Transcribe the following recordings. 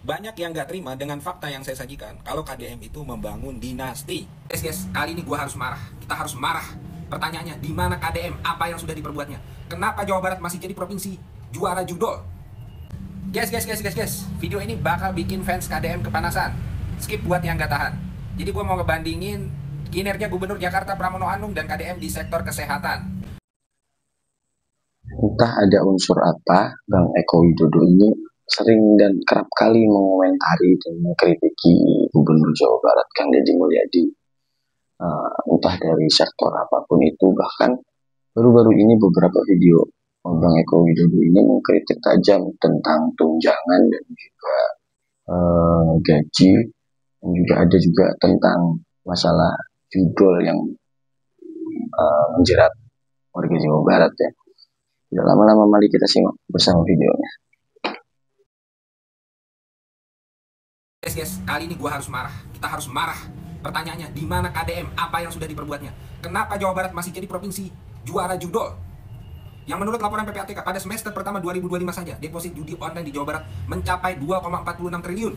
Banyak yang nggak terima dengan fakta yang saya sajikan kalau KDM itu membangun dinasti. Guys, kali ini gua harus marah. Kita harus marah. Pertanyaannya, di mana KDM? Apa yang sudah diperbuatnya? Kenapa Jawa Barat masih jadi provinsi juara judol? Guys. Video ini bakal bikin fans KDM kepanasan. Skip buat yang nggak tahan. Jadi gua mau ngebandingin kinerja Gubernur Jakarta Pramono Anung dan KDM di sektor kesehatan. Entah ada unsur apa, Bang Eko Widodo ini sering dan kerap kali mengomentari dan mengkritiki Gubernur Jawa Barat Kang Deddy Mulyadi. Entah dari sektor apapun itu, bahkan baru-baru ini beberapa video Bang Eko Widodo ini mengkritik tajam tentang tunjangan dan juga gaji, dan juga ada juga tentang masalah judul yang menjerat warga Jawa Barat ya. Tidak lama-lama mari kita simak bersama videonya. Guys, kali ini gua harus marah. Kita harus marah. Pertanyaannya, di mana KDM? Apa yang sudah diperbuatnya? Kenapa Jawa Barat masih jadi provinsi juara judol? Yang menurut laporan PPATK pada semester pertama 2025 saja, deposit judi online di Jawa Barat mencapai 2,46 triliun.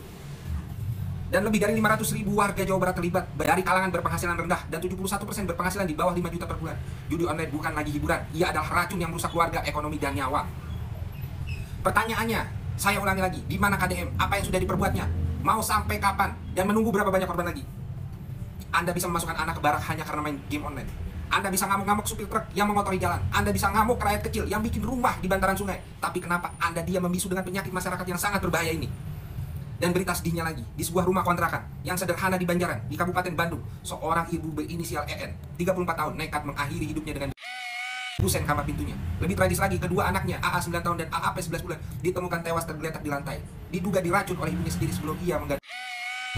Dan lebih dari 500 ribu warga Jawa Barat terlibat dari kalangan berpenghasilan rendah dan 71% berpenghasilan di bawah 5 juta per bulan. Judi online bukan lagi hiburan, ia adalah racun yang merusak keluarga, ekonomi, dan nyawa. Pertanyaannya, saya ulangi lagi, di mana KDM? Apa yang sudah diperbuatnya? Mau sampai kapan? Dan menunggu berapa banyak korban lagi? Anda bisa memasukkan anak ke barak hanya karena main game online. Anda bisa ngamuk-ngamuk supir truk yang mengotori jalan. Anda bisa ngamuk rakyat kecil yang bikin rumah di bantaran sungai. Tapi kenapa Anda diam membisu dengan penyakit masyarakat yang sangat berbahaya ini? Dan berita sedihnya lagi, di sebuah rumah kontrakan yang sederhana di Banjaran, di Kabupaten Bandung, seorang ibu berinisial EN, 34 tahun, nekat mengakhiri hidupnya dengan busen kamar pintunya. Lebih tragis lagi, kedua anaknya, AA 9 tahun dan AAP 11 bulan, ditemukan tewas tergeletak di lantai. Diduga diracun oleh ibunya sendiri sebelum ia mengganti.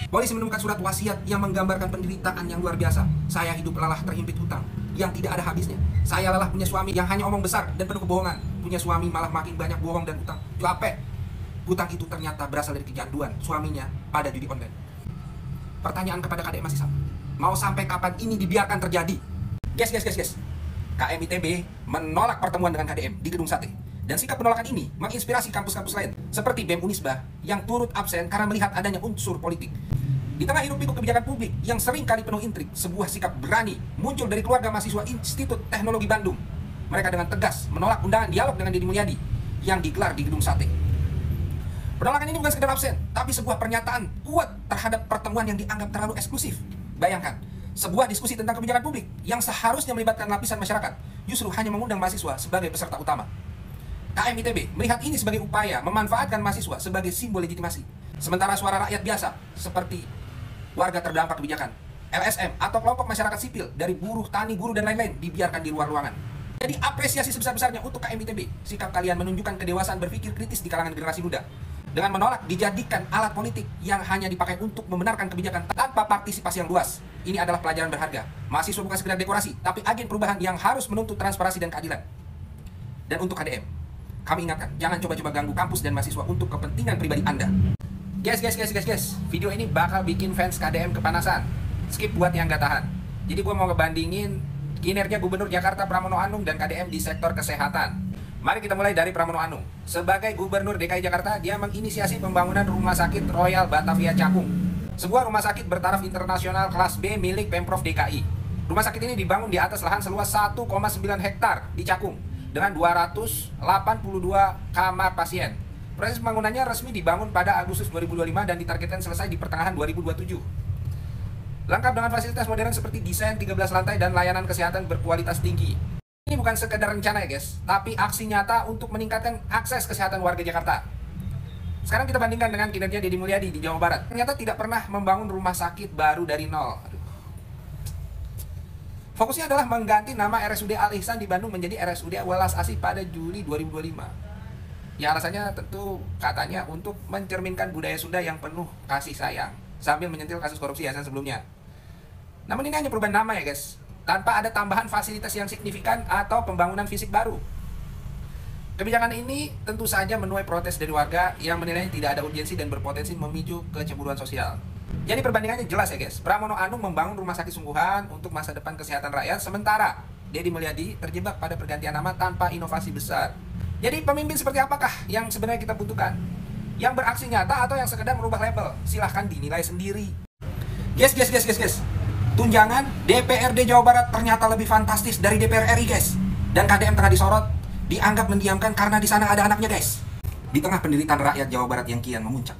Polisi menemukan surat wasiat yang menggambarkan penderitaan yang luar biasa. Saya hidup lelah terhimpit hutang yang tidak ada habisnya. Saya lelah punya suami yang hanya omong besar dan penuh kebohongan. Punya suami malah makin banyak bohong dan hutang. Capek. Hutang itu ternyata berasal dari kecanduan suaminya pada judi online. Pertanyaan kepada KDM masih sama. Mau sampai kapan ini dibiarkan terjadi? Guys. KMITB menolak pertemuan dengan KDM di Gedung Sate. Dan sikap penolakan ini menginspirasi kampus-kampus lain seperti BEM Unisba yang turut absen karena melihat adanya unsur politik. Di tengah hiruk-pikuk kebijakan publik yang sering kali penuh intrik, sebuah sikap berani muncul dari keluarga mahasiswa Institut Teknologi Bandung. Mereka dengan tegas menolak undangan dialog dengan Deddy Mulyadi yang digelar di Gedung Sate. Penolakan ini bukan sekedar absen, tapi sebuah pernyataan kuat terhadap pertemuan yang dianggap terlalu eksklusif. Bayangkan, sebuah diskusi tentang kebijakan publik yang seharusnya melibatkan lapisan masyarakat justru hanya mengundang mahasiswa sebagai peserta utama. KMITB melihat ini sebagai upaya memanfaatkan mahasiswa sebagai simbol legitimasi. Sementara suara rakyat biasa seperti warga terdampak kebijakan, LSM atau kelompok masyarakat sipil dari buruh, tani, guru, dan lain-lain dibiarkan di luar ruangan. Jadi apresiasi sebesar-besarnya untuk KMITB. Sikap kalian menunjukkan kedewasaan berpikir kritis di kalangan generasi muda. Dengan menolak dijadikan alat politik yang hanya dipakai untuk membenarkan kebijakan tanpa partisipasi yang luas. Ini adalah pelajaran berharga. Mahasiswa bukan sekedar dekorasi, tapi agen perubahan yang harus menuntut transparansi dan keadilan. Dan untuk KDM, kami ingatkan, jangan coba-coba ganggu kampus dan mahasiswa untuk kepentingan pribadi Anda. Guys. Video ini bakal bikin fans KDM kepanasan. Skip buat yang nggak tahan. Jadi gue mau ngebandingin kinerja Gubernur Jakarta Pramono Anung dan KDM di sektor kesehatan. Mari kita mulai dari Pramono Anung. Sebagai Gubernur DKI Jakarta, dia menginisiasi pembangunan Rumah Sakit Royal Batavia Cakung. Sebuah rumah sakit bertaraf internasional kelas B milik Pemprov DKI. Rumah sakit ini dibangun di atas lahan seluas 1,9 hektar di Cakung dengan 282 kamar pasien. Proses pembangunannya resmi dibangun pada Agustus 2025 dan ditargetkan selesai di pertengahan 2027. Lengkap dengan fasilitas modern seperti desain 13 lantai dan layanan kesehatan berkualitas tinggi. Ini bukan sekedar rencana ya guys, tapi aksi nyata untuk meningkatkan akses kesehatan warga Jakarta. Sekarang kita bandingkan dengan kinerja Deddy Mulyadi di Jawa Barat. Ternyata tidak pernah membangun rumah sakit baru dari nol. Fokusnya adalah mengganti nama RSUD Al Ihsan di Bandung menjadi RSUD Welas Asih pada Juli 2025. Ya alasannya tentu katanya untuk mencerminkan budaya Sunda yang penuh kasih sayang, sambil menyentil kasus korupsi yayasan sebelumnya. Namun ini hanya perubahan nama ya guys, tanpa ada tambahan fasilitas yang signifikan atau pembangunan fisik baru. Kebijakan ini tentu saja menuai protes dari warga yang menilainya tidak ada urgensi dan berpotensi memicu kecemburuan sosial. Jadi perbandingannya jelas ya guys, Pramono Anung membangun rumah sakit sungguhan untuk masa depan kesehatan rakyat, sementara Deddy Mulyadi terjebak pada pergantian nama tanpa inovasi besar. Jadi pemimpin seperti apakah yang sebenarnya kita butuhkan? Yang beraksi nyata atau yang sekedar merubah label? Silahkan dinilai sendiri. Guys. Tunjangan DPRD Jawa Barat ternyata lebih fantastis dari DPR RI, guys. Dan KDM tengah disorot, dianggap mendiamkan karena di sana ada anaknya, guys. Di tengah penderitaan rakyat Jawa Barat yang kian memuncak,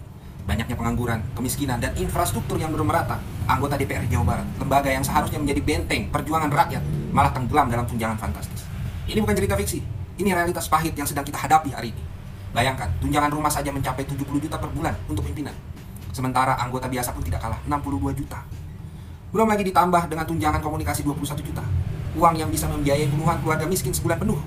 banyaknya pengangguran, kemiskinan, dan infrastruktur yang belum merata, anggota DPR Jawa Barat, lembaga yang seharusnya menjadi benteng perjuangan rakyat, malah tenggelam dalam tunjangan fantastis. Ini bukan cerita fiksi, ini realitas pahit yang sedang kita hadapi hari ini. Bayangkan, tunjangan rumah saja mencapai 70 juta per bulan untuk pimpinan. Sementara anggota biasa pun tidak kalah, 62 juta. Belum lagi ditambah dengan tunjangan komunikasi 21 juta. Uang yang bisa membiayai puluhan keluarga miskin sebulan penuh.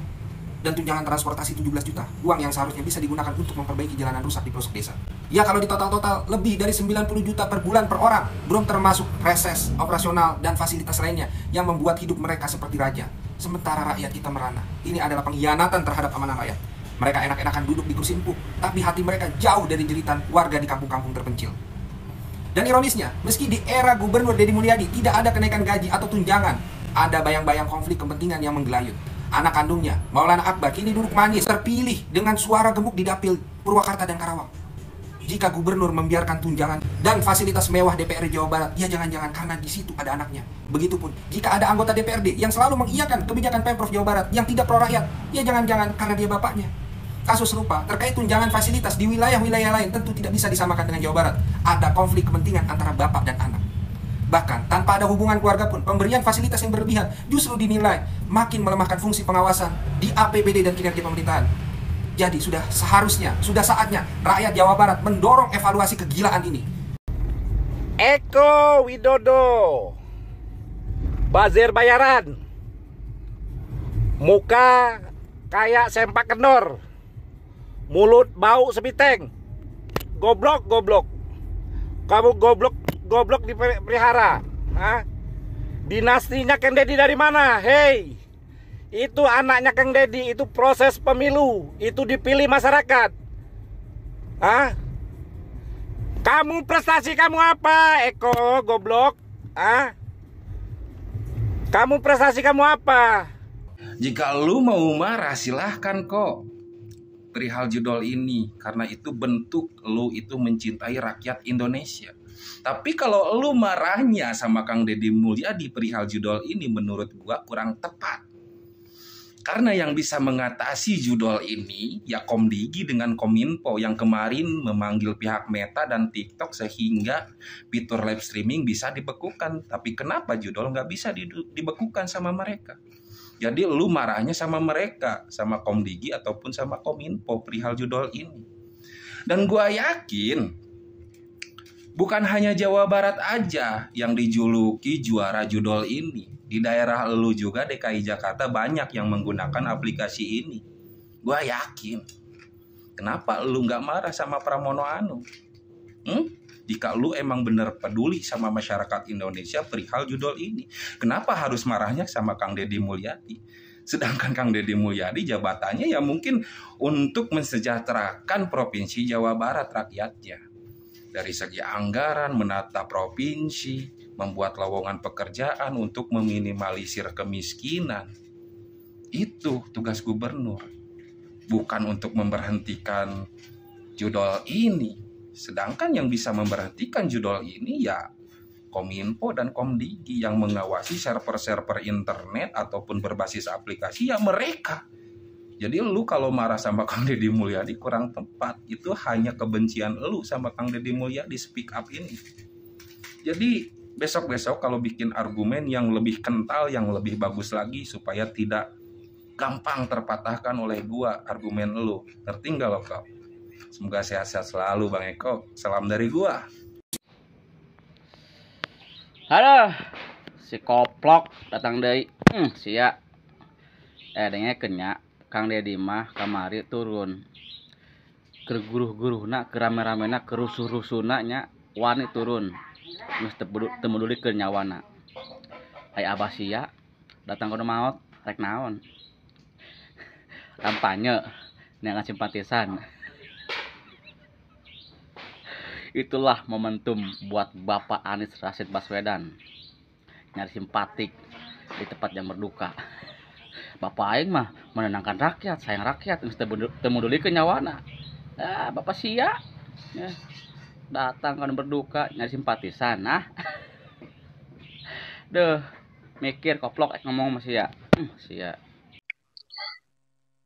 Dan tunjangan transportasi 17 juta. Uang yang seharusnya bisa digunakan untuk memperbaiki jalanan rusak di pelosok desa. Ya kalau di total lebih dari 90 juta per bulan per orang. Belum termasuk reses, operasional, dan fasilitas lainnya yang membuat hidup mereka seperti raja. Sementara rakyat kita merana. Ini adalah pengkhianatan terhadap amanah rakyat. Mereka enak-enakan duduk di kursi empuk, tapi hati mereka jauh dari jeritan warga di kampung-kampung terpencil. Dan ironisnya, meski di era Gubernur Deddy Mulyadi tidak ada kenaikan gaji atau tunjangan, ada bayang-bayang konflik kepentingan yang menggelayut. Anak kandungnya, Maulana Akbar, kini duduk manis, terpilih dengan suara gemuk di dapil Purwakarta dan Karawang. Jika gubernur membiarkan tunjangan dan fasilitas mewah DPR Jawa Barat, ya jangan-jangan karena di situ ada anaknya. Begitupun, jika ada anggota DPRD yang selalu mengiyakan kebijakan Pemprov Jawa Barat yang tidak pro rakyat, ya jangan-jangan karena dia bapaknya. Kasus serupa terkait tunjangan fasilitas di wilayah-wilayah lain tentu tidak bisa disamakan dengan Jawa Barat. Ada konflik kepentingan antara bapak dan anak. Bahkan tanpa ada hubungan keluarga pun, pemberian fasilitas yang berlebihan justru dinilai makin melemahkan fungsi pengawasan di APBD dan kinerja pemerintahan. Jadi sudah seharusnya, sudah saatnya rakyat Jawa Barat mendorong evaluasi kegilaan ini. Eko Widodo, bazir bayaran, muka kayak sempak kendor, mulut bau sepiteng, goblok. Kamu goblok dipelihara. Hah? Dinastinya Kang Deddy dari mana? Hei, itu anaknya Kang Deddy, itu proses pemilu, itu dipilih masyarakat. Hah? Kamu prestasi kamu apa, Eko goblok? Hah? Kamu prestasi kamu apa? Jika lu mau marah silahkan kok perihal judul ini, karena itu bentuk lu itu mencintai rakyat Indonesia. Tapi kalau lu marahnya sama Kang Deddy Mulyadi perihal judul ini, menurut gua kurang tepat. Karena yang bisa mengatasi judul ini ya Komdigi dengan Kominfo yang kemarin memanggil pihak Meta dan TikTok sehingga fitur live streaming bisa dibekukan. Tapi kenapa judul nggak bisa dibekukan sama mereka? Jadi lu marahnya sama mereka, sama Komdigi ataupun sama Kominfo perihal judul ini. Dan gua yakin bukan hanya Jawa Barat aja yang dijuluki juara judul ini. Di daerah lu juga DKI Jakarta banyak yang menggunakan aplikasi ini. Gua yakin. Kenapa lu nggak marah sama Pramono Anung? Jika lu emang bener peduli sama masyarakat Indonesia perihal judul ini, kenapa harus marahnya sama Kang Deddy Mulyadi? Sedangkan Kang Deddy Mulyadi jabatannya ya mungkin untuk mensejahterakan Provinsi Jawa Barat rakyatnya. Dari segi anggaran, menata provinsi, membuat lowongan pekerjaan untuk meminimalisir kemiskinan. Itu tugas gubernur. Bukan untuk memberhentikan judul ini. Sedangkan yang bisa memberhentikan judul ini ya Kominfo dan Komdigi yang mengawasi server-server internet ataupun berbasis aplikasi ya mereka. Jadi lu kalau marah sama Kang Deddy Mulyadi kurang tepat. Itu hanya kebencian lu sama Kang Deddy Mulyadi speak up ini. Jadi besok-besok kalau bikin argumen yang lebih kental, yang lebih bagus lagi supaya tidak gampang terpatahkan oleh gua argumen lu. Ngerti nggak lo kau? Semoga sehat-sehat selalu Bang Eko. Salam dari gua. Halo, si koplok datang dari sia. Dengen kenyak Kang Deddy mah kamari turun. Ke guruh-guruhna, ke rame-ramena, ke rusuh-rusuhna nya wani turun. Geus teu peduli ke nyawana. Ai abah sia datang kono maot rek naon. Kampanye neangan simpatisan. Itulah momentum buat Bapak Anies Rashid Baswedan nyari simpatik di tempat yang berduka. Bapak aing mah menenangkan rakyat, sayang rakyat, geus teu peduli ke nyawana. Bapak sia Ya, datang kan berduka nyari simpatisan. Nah, deh mikir koplok ngomong masih ya. Sia.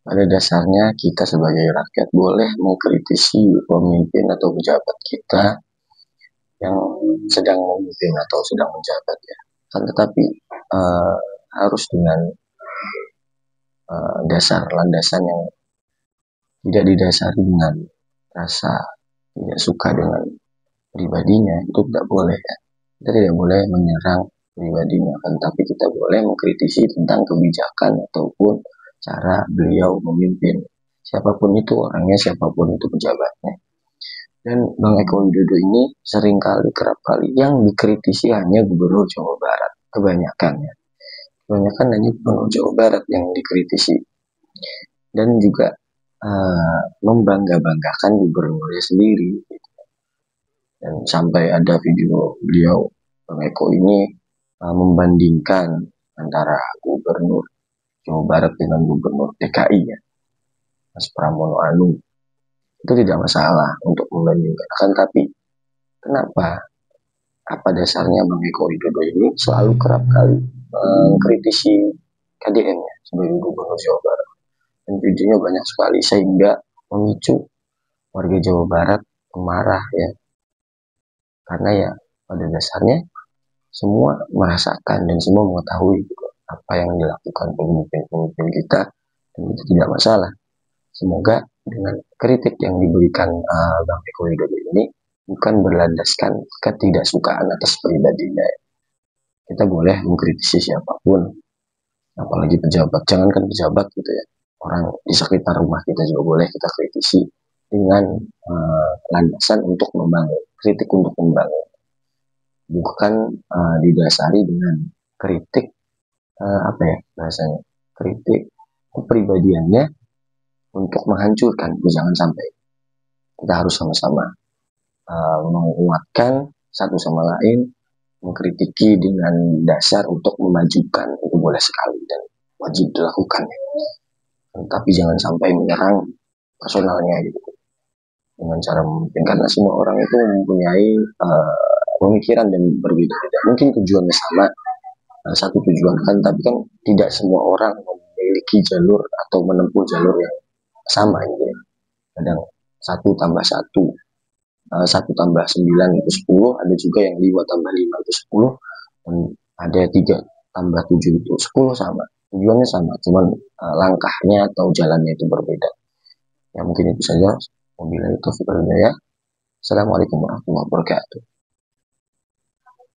Pada dasarnya kita sebagai rakyat boleh mengkritisi pemimpin atau pejabat kita yang sedang memimpin atau sedang menjabat ya. Kan tetapi harus dengan dasar landasan yang tidak didasari dengan rasa tidak suka dengan pribadinya, itu tidak boleh ya. Kita tidak boleh menyerang pribadinya, kan, tapi kita boleh mengkritisi tentang kebijakan ataupun cara beliau memimpin. Siapapun itu orangnya, siapapun itu pejabatnya. Dan Bang Eko Widodo ini seringkali, kerap kali yang dikritisi hanya Gubernur Jawa Barat, kebanyakan ya. Kebanyakan hanya Gubernur Jawa Barat yang dikritisi. Dan juga membangga-banggakan gubernurnya sendiri. Dan sampai ada video beliau, Bang Eko ini membandingkan antara Gubernur Jawa Barat dengan Gubernur DKI ya, Mas Pramono Anung. Itu tidak masalah untuk membandingkan. Kan tapi kenapa? Apa dasarnya Bang Eko Widodo ini selalu kerap kali mengkritisi KDM ya sebagai Gubernur Jawa Barat. Dan videonya banyak sekali sehingga memicu warga Jawa Barat marah ya. Karena ya pada dasarnya semua merasakan dan semua mengetahui apa yang dilakukan pemimpin-pemimpin kita, dan itu tidak masalah. Semoga dengan kritik yang diberikan Bang Eko Widodo ini bukan berlandaskan ketidaksukaan atas pribadinya. Kita boleh mengkritisi siapapun, apalagi pejabat. Jangankan pejabat gitu ya, orang di sekitar rumah kita juga boleh kita kritisi dengan landasan untuk membangun, kritik untuk membangun, bukan didasari dengan kritik apa ya bahasanya, kritik kepribadiannya untuk menghancurkan. Jangan sampai. Kita harus sama-sama menguatkan satu sama lain, mengkritiki dengan dasar untuk memajukan, itu boleh sekali dan wajib dilakukan. Tapi jangan sampai menyerang personalnya gitu dengan cara memimpin, karena semua orang itu mempunyai pemikiran dan berbeda-beda. Mungkin tujuannya sama, satu tujuan kan, tapi kan tidak semua orang memiliki jalur atau menempuh jalur yang sama gitu ya. Kadang 1 tambah 1, 1 tambah 9 itu 10, ada juga yang 5 tambah 5 itu 10, dan ada 3 tambah 7 itu 10 sama. Tujuannya sama, cuman langkahnya atau jalannya itu berbeda. Ya mungkin itu saja. Wabillahi taufiq wal hidayah. Assalamualaikum warahmatullahi wabarakatuh.